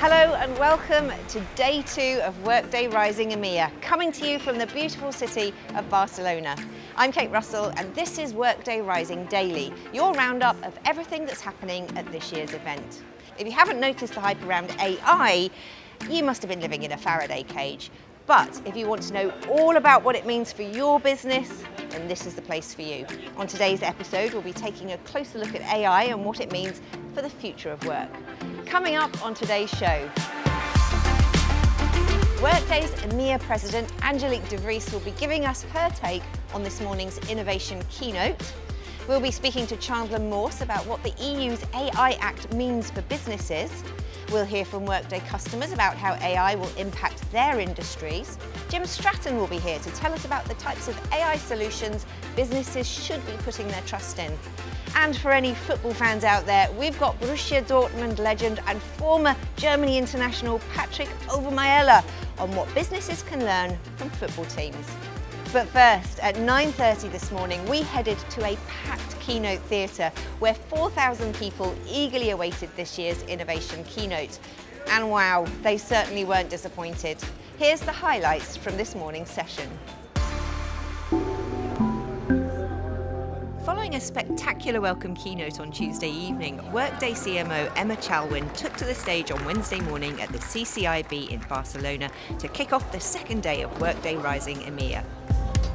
Hello and welcome to day 2 of Workday Rising EMEA, coming to you from the beautiful city of Barcelona. I'm Kate Russell and this is Workday Rising Daily, your roundup of everything that's happening at this year's event. If you haven't noticed the hype around AI, you must have been living in a Faraday cage. But if you want to know all about what it means for your business, then this is the place for you. On today's episode, we'll be taking a closer look at AI and what it means for the future of work. Coming up on today's show, Workday's EMEA President Angelique De Vries will be giving us her take on this morning's Innovation Keynote. We'll be speaking to Chandler Morse about what the EU's AI Act means for businesses. We'll hear from Workday customers about how AI will impact their industries. Jim Stratton will be here to tell us about the types of AI solutions businesses should be putting their trust in. And for any football fans out there, we've got Borussia Dortmund legend and former Germany international Patrick Owomoyela on what businesses can learn from football teams. But first, at 9:30 this morning, we headed to a packed keynote theatre where 4,000 people eagerly awaited this year's Innovation Keynote. And wow, they certainly weren't disappointed. Here's the highlights from this morning's session. Following a spectacular welcome keynote on Tuesday evening, Workday CMO Emma Chalwin took to the stage on Wednesday morning at the CCIB in Barcelona to kick off the second day of Workday Rising EMEA.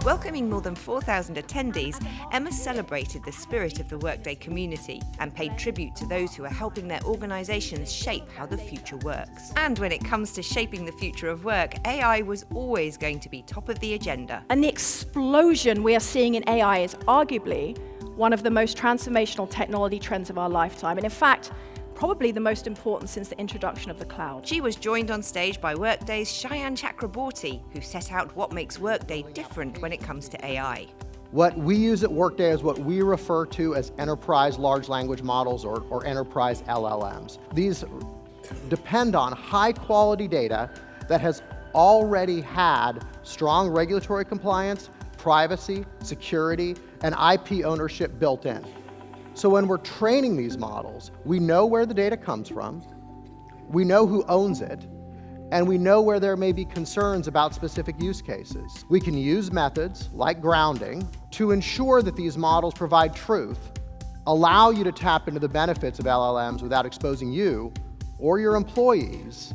Welcoming more than 4,000 attendees, Emma celebrated the spirit of the Workday community and paid tribute to those who are helping their organisations shape how the future works. And when it comes to shaping the future of work, AI was always going to be top of the agenda. And the explosion we are seeing in AI is arguably one of the most transformational technology trends of our lifetime. And in fact, probably the most important since the introduction of the cloud. She was joined on stage by Workday's Shayan Chakraborty, who set out what makes Workday different when it comes to AI. What we use at Workday is what we refer to as enterprise large language models or enterprise LLMs. These depend on high quality data that has already had strong regulatory compliance, privacy, security, and IP ownership built in. So when we're training these models, we know where the data comes from, we know who owns it, and we know where there may be concerns about specific use cases. We can use methods like grounding to ensure that these models provide truth, allow you to tap into the benefits of LLMs without exposing you or your employees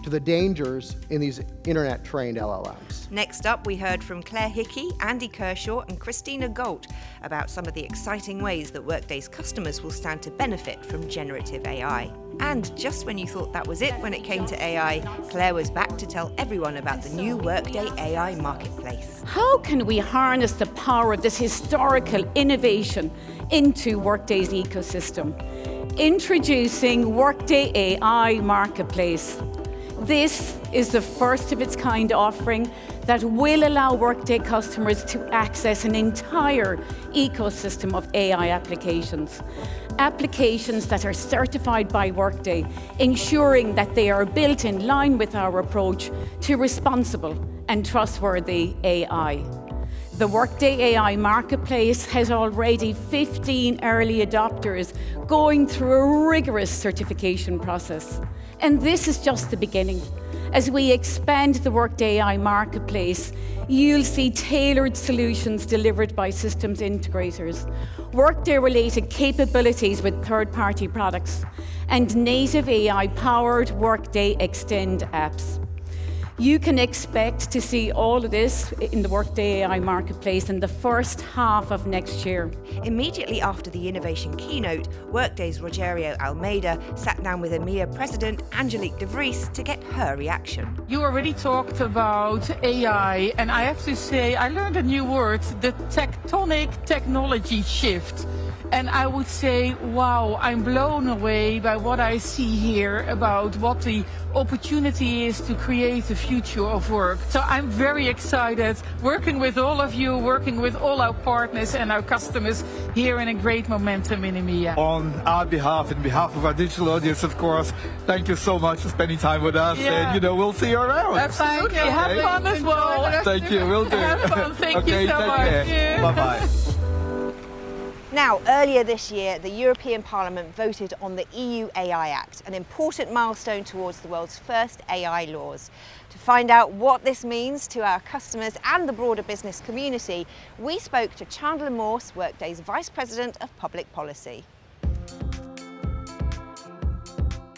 to the dangers in these internet-trained LLMs. Next up, we heard from Claire Hickey, Andy Kershaw and Christina Galt about some of the exciting ways that Workday's customers will stand to benefit from generative AI. And just when you thought that was it when it came to AI, Claire was back to tell everyone about the new Workday AI Marketplace. How can we harness the power of this historical innovation into Workday's ecosystem? Introducing Workday AI Marketplace. This is the first of its kind offering that will allow Workday customers to access an entire ecosystem of AI applications. Applications that are certified by Workday, ensuring that they are built in line with our approach to responsible and trustworthy AI. The Workday AI Marketplace has already 15 early adopters going through a rigorous certification process. And this is just the beginning. As we expand the Workday AI Marketplace, you'll see tailored solutions delivered by systems integrators, Workday-related capabilities with third-party products, and native AI-powered Workday Extend apps. You can expect to see all of this in the Workday AI Marketplace in the first half of next year. Immediately after the Innovation Keynote, Workday's Rogerio Almeida sat down with EMEA President Angelique De Vries to get her reaction. You already talked about AI, and I have to say, I learned a new word, the tectonic technology shift. And I would say, wow, I'm blown away by what I see here about what the opportunity is to create the future of work. So I'm very excited working with all of you, working with all our partners and our customers here in a great momentum in EMEA. On our behalf, in behalf of our digital audience, of course, thank you so much for spending time with us. Yeah. And, we'll see you around. Absolutely. Okay. Have fun as well. Thank you. We'll do. Have fun. Thank okay, you so much. Bye-bye. Now, earlier this year, the European Parliament voted on the EU AI Act, an important milestone towards the world's first AI laws. To find out what this means to our customers and the broader business community, we spoke to Chandler Morse, Workday's Vice President of Public Policy.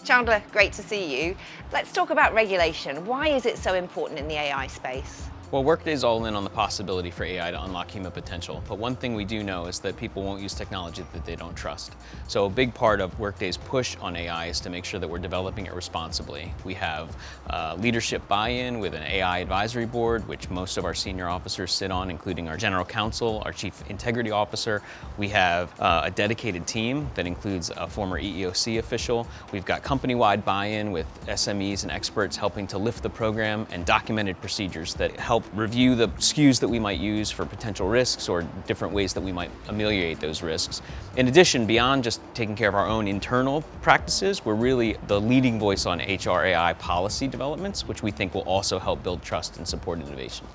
Chandler, great to see you. Let's talk about regulation. Why is it so important in the AI space? Well, Workday's all in on the possibility for AI to unlock human potential, but one thing we do know is that people won't use technology that they don't trust. So a big part of Workday's push on AI is to make sure that we're developing it responsibly. We have leadership buy-in with an AI advisory board, which most of our senior officers sit on, including our general counsel, our chief integrity officer. We have a dedicated team that includes a former EEOC official. We've got company-wide buy-in with SMEs and experts helping to lift the program, and documented procedures that help review the SKUs that we might use for potential risks or different ways that we might ameliorate those risks. In addition, beyond just taking care of our own internal practices, we're really the leading voice on HR AI policy developments, which we think will also help build trust and support innovation.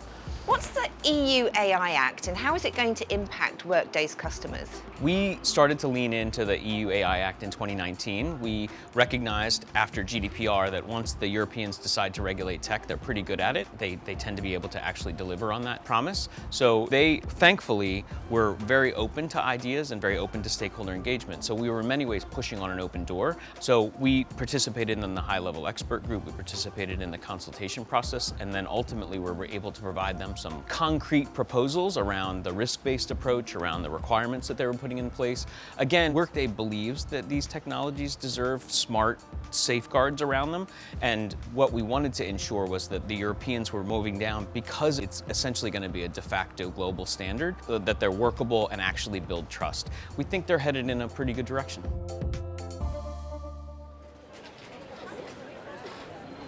What's the EU AI Act and how is it going to impact Workday's customers? We started to lean into the EU AI Act in 2019. We recognized after GDPR that once the Europeans decide to regulate tech, they're pretty good at it. They tend to be able to actually deliver on that promise. So they, thankfully, were very open to ideas and very open to stakeholder engagement. So we were in many ways pushing on an open door. So we participated in the high-level expert group, we participated in the consultation process, and then ultimately we were able to provide them some concrete proposals around the risk-based approach, around the requirements that they were putting in place. Again, Workday believes that these technologies deserve smart safeguards around them, and what we wanted to ensure was that the Europeans were moving down because it's essentially going to be a de facto global standard, that they're workable and actually build trust. We think they're headed in a pretty good direction.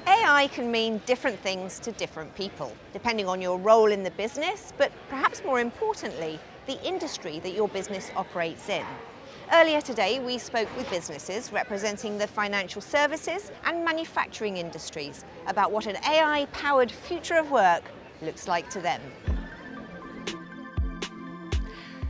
AI can mean different things to different people, depending on your role in the business, but perhaps more importantly, the industry that your business operates in. Earlier today, we spoke with businesses representing the financial services and manufacturing industries about what an AI-powered future of work looks like to them.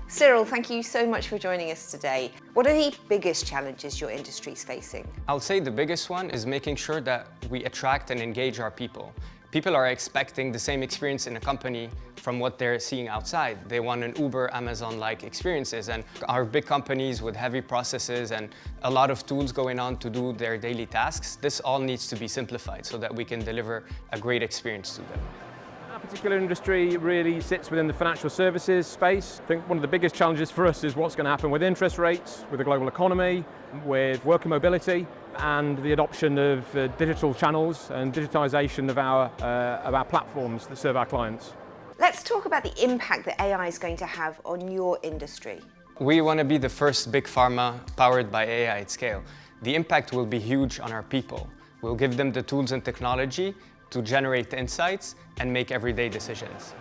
Cyril, thank you so much for joining us today. What are the biggest challenges your industry is facing? I would say the biggest one is making sure that we attract and engage our people. People are expecting the same experience in a company from what they're seeing outside. They want an Uber, Amazon-like experiences, and our big companies with heavy processes and a lot of tools going on to do their daily tasks, this all needs to be simplified so that we can deliver a great experience to them. Our particular industry really sits within the financial services space. I think one of the biggest challenges for us is what's going to happen with interest rates, with the global economy, with worker mobility, and the adoption of digital channels and digitization of our platforms that serve our clients. Let's talk about the impact that AI is going to have on your industry. We want to be the first big pharma powered by AI at scale. The impact will be huge on our people. We'll give them the tools and technology to generate insights and make everyday decisions.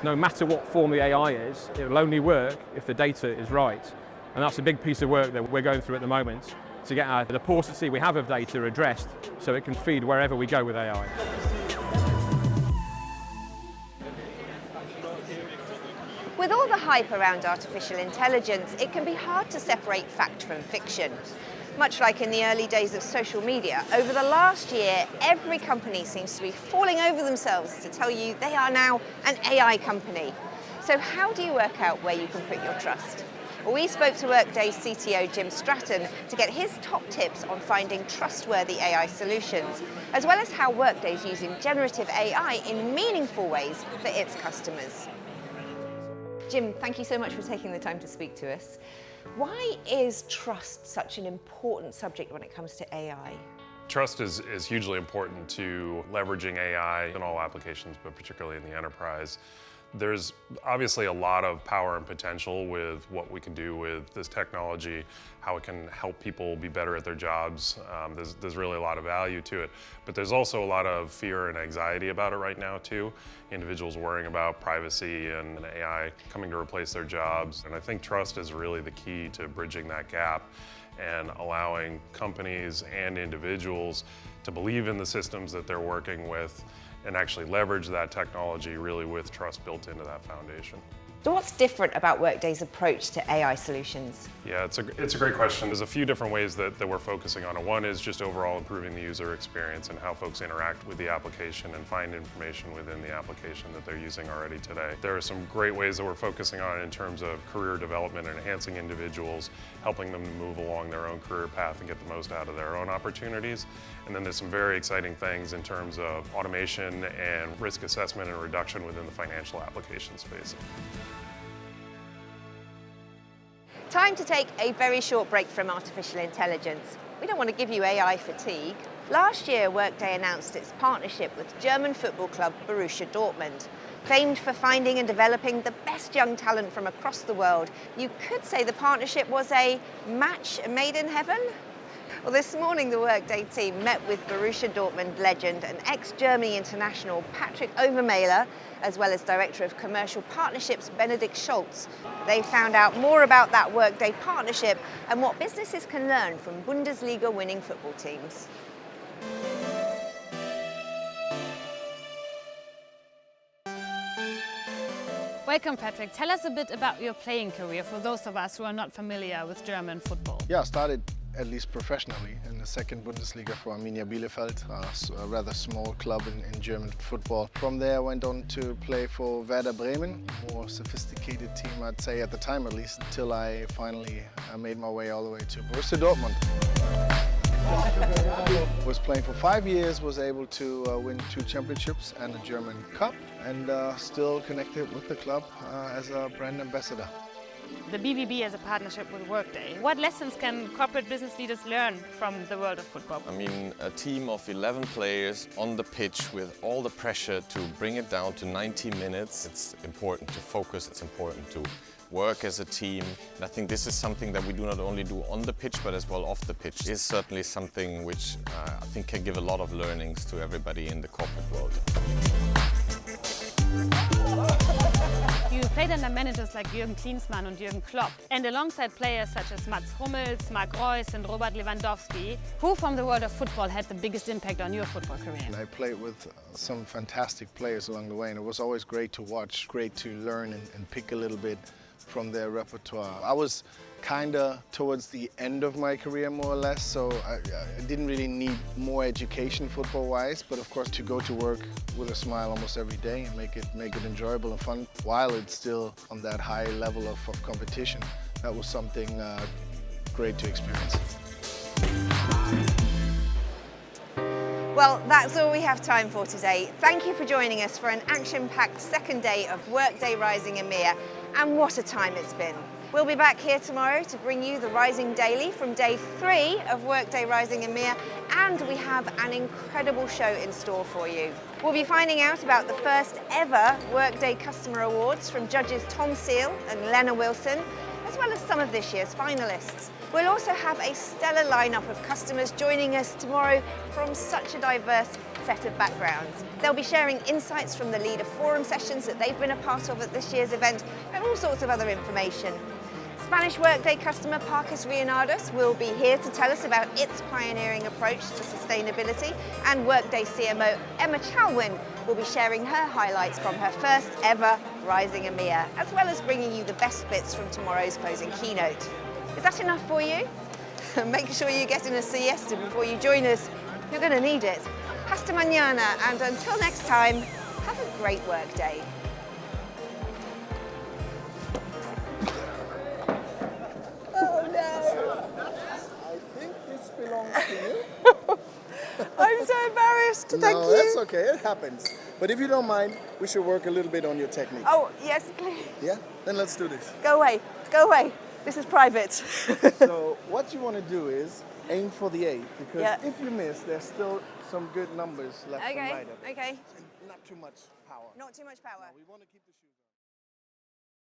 No matter what form the AI is, it will only work if the data is right. And that's a big piece of work that we're going through at the moment to get the paucity we have of data addressed so it can feed wherever we go with AI. With all the hype around artificial intelligence, it can be hard to separate fact from fiction. Much like in the early days of social media, over the last year, every company seems to be falling over themselves to tell you they are now an AI company. So how do you work out where you can put your trust? Well, we spoke to Workday's CTO, Jim Stratton, to get his top tips on finding trustworthy AI solutions, as well as how Workday's using generative AI in meaningful ways for its customers. Jim, thank you so much for taking the time to speak to us. Why is trust such an important subject when it comes to AI? Trust is hugely important to leveraging AI in all applications, but particularly in the enterprise. There's obviously a lot of power and potential with what we can do with this technology, how it can help people be better at their jobs. There's really a lot of value to it, but there's also a lot of fear and anxiety about it right now too. Individuals worrying about privacy and AI coming to replace their jobs. And I think trust is really the key to bridging that gap and allowing companies and individuals to believe in the systems that they're working with and actually leverage that technology really with trust built into that foundation. So what's different about Workday's approach to AI solutions? Yeah, it's a great question. There's a few different ways that we're focusing on it. One is just overall improving the user experience and how folks interact with the application and find information within the application that they're using already today. There are some great ways that we're focusing on in terms of career development and enhancing individuals, helping them to move along their own career path and get the most out of their own opportunities. And then there's some very exciting things in terms of automation and risk assessment and reduction within the financial application space. Time to take a very short break from artificial intelligence. We don't want to give you AI fatigue. Last year, Workday announced its partnership with German football club Borussia Dortmund. Famed for finding and developing the best young talent from across the world, you could say the partnership was a match made in heaven? Well, this morning the Workday team met with Borussia Dortmund legend and ex-Germany international Patrick Owomoyela, as well as Director of Commercial Partnerships Benedikt Scholz. They found out more about that Workday partnership and what businesses can learn from Bundesliga-winning football teams. Welcome, Patrick. Tell us a bit about your playing career for those of us who are not familiar with German football. Yeah, I started at least professionally in the second Bundesliga for Arminia Bielefeld, a rather small club in German football. From there I went on to play for Werder Bremen, more sophisticated team I'd say at the time at least, until I finally made my way all the way to Borussia Dortmund. Was playing for 5 years, was able to win 2 championships and a German Cup, and still connected with the club as a brand ambassador. The BBB has a partnership with Workday. What lessons can corporate business leaders learn from the world of football? I mean, a team of 11 players on the pitch with all the pressure to bring it down to 90 minutes. It's important to focus, it's important to work as a team. And I think this is something that we do not only do on the pitch, but as well off the pitch. It's certainly something which I think can give a lot of learnings to everybody in the corporate world. You played under managers like Jürgen Klinsmann and Jürgen Klopp, and alongside players such as Mats Hummels, Marc Reus and Robert Lewandowski. Who from the world of football had the biggest impact on your football career? I played with some fantastic players along the way, and it was always great to watch, great to learn and pick a little bit from their repertoire. I was kind of towards the end of my career, more or less, so I didn't really need more education football-wise, but of course to go to work with a smile almost every day and make it enjoyable and fun while it's still on that high level of competition, that was something great to experience. Well, that's all we have time for today. Thank you for joining us for an action-packed second day of Workday Rising EMEA, and what a time it's been. We'll be back here tomorrow to bring you the Rising Daily from day 3 of Workday Rising EMEA, and we have an incredible show in store for you. We'll be finding out about the first ever Workday Customer Awards from judges Tom Seal and Lena Wilson, as well as some of this year's finalists. We'll also have a stellar lineup of customers joining us tomorrow from such a diverse set of backgrounds. They'll be sharing insights from the leader forum sessions that they've been a part of at this year's event, and all sorts of other information. Spanish Workday customer Parques Reinados will be here to tell us about its pioneering approach to sustainability, and Workday CMO Emma Chalwin will be sharing her highlights from her first ever Rising EMEA, as well as bringing you the best bits from tomorrow's closing keynote. Is that enough for you? Make sure you get in a siesta before you join us. You're going to need it. Hasta mañana, and until next time, have a great work day. Oh no! I think this belongs to you. I'm so embarrassed. Thank you. No, that's okay. It happens. But if you don't mind, we should work a little bit on your technique. Oh, yes, please. Yeah? Then let's do this. Go away. Go away. This is private. So what you want to do is aim for the 8, because if you miss, there's still some good numbers left and right of it. Okay. And not too much power. Not too much power. No, we want to keep the shoe.